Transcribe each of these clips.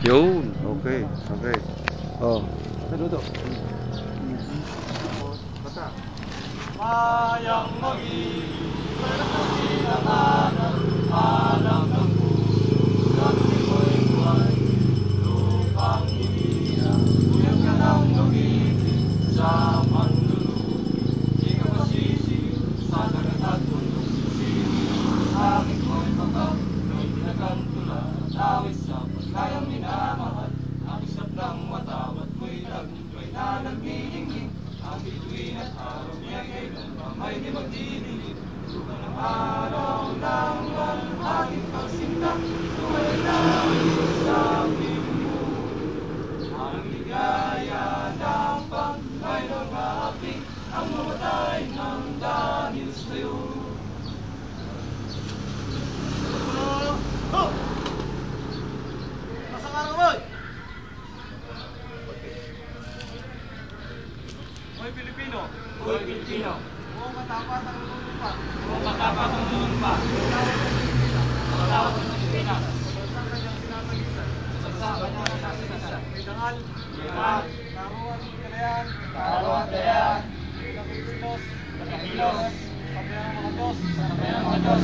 Yun. Okay, okay. Oh. Saludo. Bata. Mayang mag-ibig ng alam ng kami mo'y buhay, lupang iniyak, tuyang ka ng mag-ibig sa manlulubi. Di ka masisi sa dagat at bundok sisili, langit mo'y bakal, may pinagkantula, awit sa paglayang minamahal, ang isap ng matawat mo'y tagumpay na nagniningning, ang bituin at araw niya'y kailan pa may di magdidilim, lupang ng araw ng ating pagsinta, tuwa'y langit sa mo. Ang ligaya ng pagbuhay ng api, ang mamatay ng dahil sa'yo. Nasa ka mo? Hoy Pilipino! Hoy Pilipino! Buong katapat ang lumumpa! Buong katapat ang lumumpa! Matawag ng Pilipinas! Sa kanyang sinasalisan! Sa kanyang sinasalisan! May dangal! Karuan Kalayaan! Karuan Kalayaan! Ilang kilos! Ilang kilos! Sabayan ng mga Diyos! Sabayan ng mga Diyos!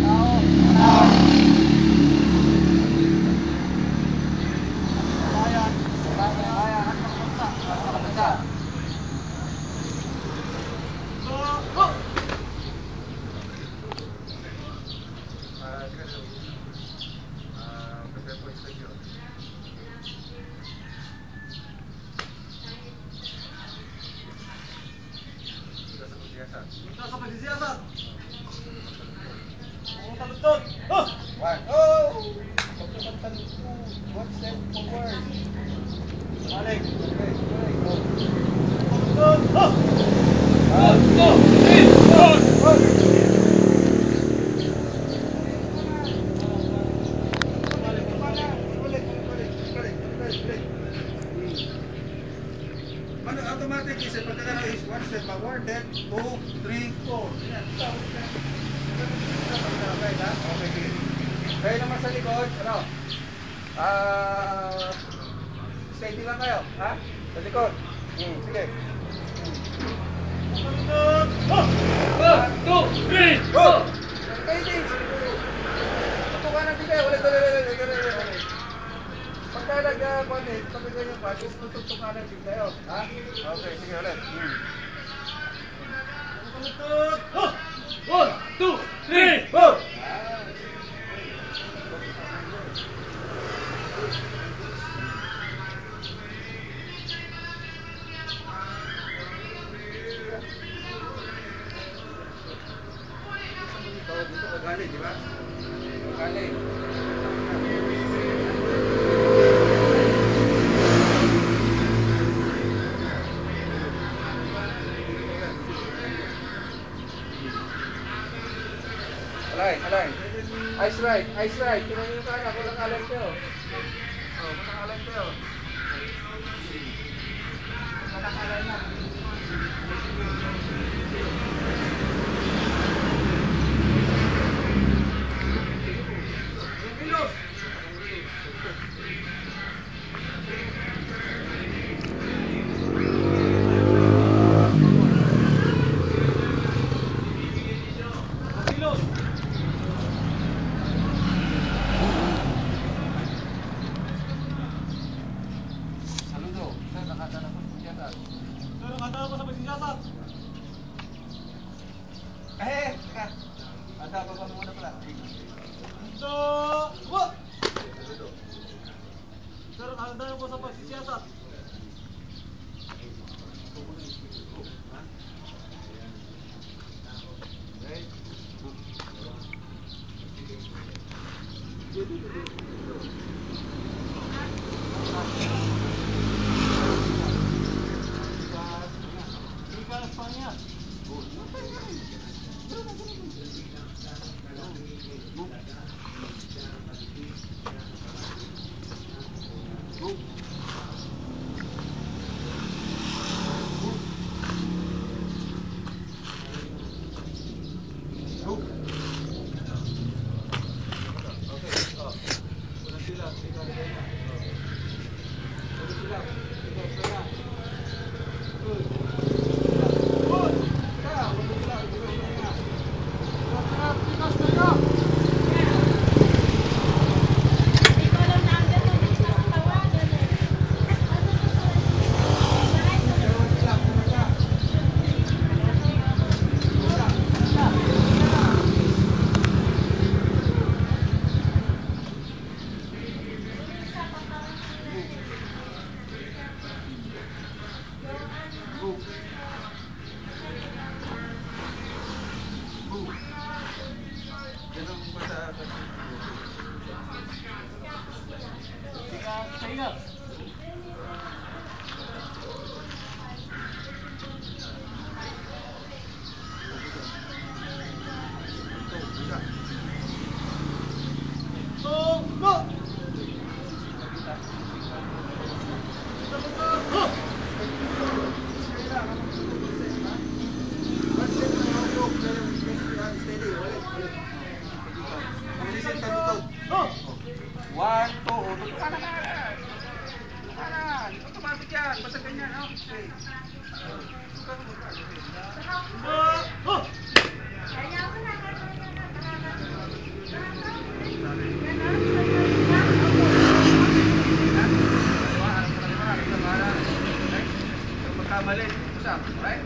Tao! Tao! Bayan! Bayan! At makabansa! At makabansa! Prepare for inspection. Sudah sa pagsiyasat. Punta sa pagsisiyasat! Buong taludtod! One! Oh! Pagkakan taludtod! One step forward! Balik! Okay, okay, go! Taludtod! One, two, three, four! Automatic is pagkakano is one step backward, then 2, 3, 4. Yan, okay, sige. Kayo naman sa likod, ano? Steady lang kayo, ha? Sa likod. Sige. 1, 2, 3, go! Steady! Patukan ng bigay, ulit. Pagka nag-connect, pagka ganyan pa, tutok ka ng bigay, ha? Okay, sige ulit. 1, 2, 3, go! Dito kagaling, di ba? Kagaling. Alay. Ice right. Tingnan niyo yung kanan, walang alay kayo. Walang alay kayo. Walang alay na. Bilos! Ada apa muna pala? Ito! Wah! Sir, handa na po sa pagsisiyasat. Ika Espanya. Okay, unang sila, ika na ganyan. One, two, tutok kanan. Kanan, automatic yan. Basta ganyan, oh. Okay. Magkamali, usap, right?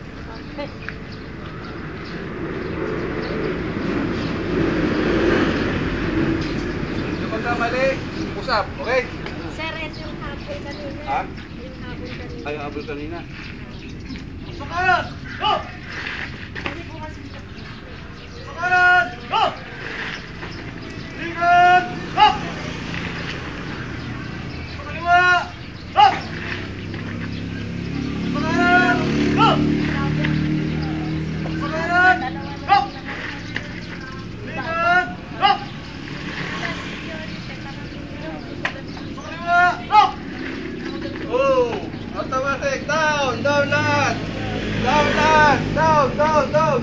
Magkamali, usap, okay? Sir, ito yung habol kanina. Ha? Yung habol kanina. Ay, abol kanina. Sakaran! Go! Kasi po kasi Sakaran! Go! Ligan! Go! Sa kaliwa! Go! Sakaran! Go! Sakaran! Go! Ligan! Go! Sa kaliwa! Go! Oh, automatic, down, down lahat. Down lahat, down, down, down.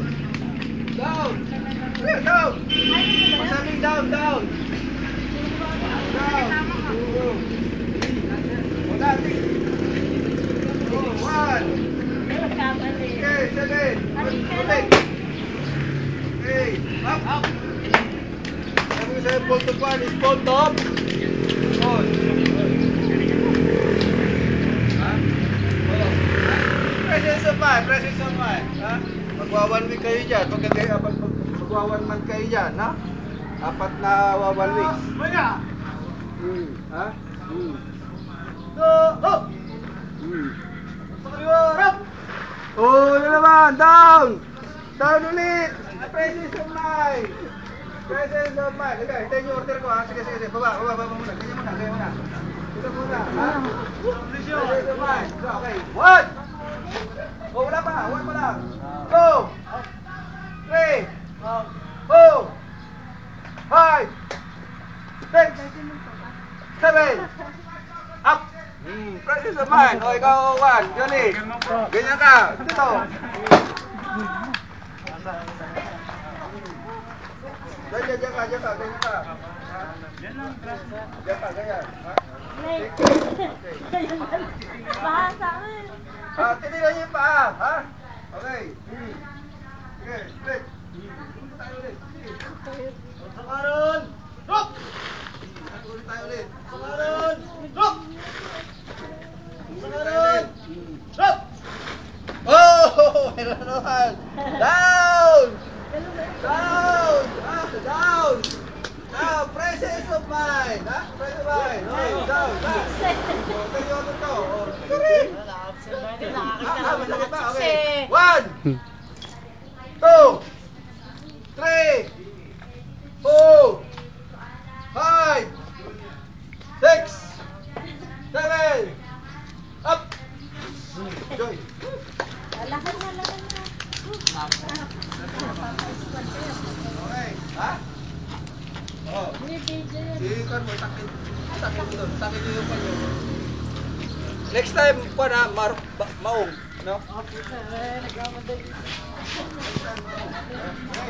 Down. Yeah, down. Masabing down, down. Down. Oh. Wala, oh, one. nagkamali. Okay, seven. Okay. Okay, up, up. Sabi ko sa'yo, pull to one is pull top. On. Ha? Oh. Presence of mind, presence of mind. Ha? Magwa 1 week kayo dyan. Magwa 1 month kayo dyan, ha? Apat na 1 week. Maya! Ha? Go! Go! Sa kaliwa! Rap! Oh, ano naman? Down! Down ulit! Presence of mind! Presence of mind. Sige, hintayin yung order ko, ha? Sige, sige, sige. Baba muna. Ganyan muna, ganyan muna. Ito muna, ha? Presence of mind. So, okay. 1! Oh, wala pa. 1 pa lang. 2! 3! 4! 5! 6! 7! Up! Presence of mind. O, ikaw, 1. Johnny. Ganyan ka. Dito. Ganyan ka. Ganyan ka. Ganyan ka, ganyan. Ha? Like, bahasa amin. Tinilan niyo yung paa. Ha? Okay. Sige, split. Punta tayo ulit. Sige. Sakaran! Rap! Ulit tayo ulit. Sakaran! Rap! Ulit tayo ulit. Rap! Oh! Meron naman. Down! Down! Down! Down! Presence of mind! Ha? Presence of mind. Okay, down. Down. Oh, tayo ako to. Oh, sige rin. Masakit ba? Okay. 1! 2! 3! 4! 5! 6! 7! Up! Joy! Lakad na. Okay. Ha? Oh. Binibidyo yun. Ikan mo, takin mo doon. Takin nyo yung panyo. Next time, maong. No? Nagkamadali. Next time, maong. Okay.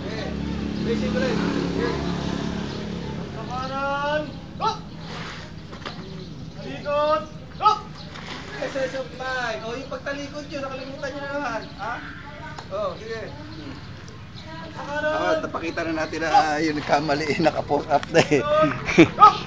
Okay. Basic ulit. Okay. Sakaran! Rap! Likod! Rap! Presence of mind. O, yung pagtalikod nyo, nakalimutan nyo na naman. Ha? Oh, sige. Sakaran! Napakita na natin na yung nagkamali, naka-post up na eh. Rap!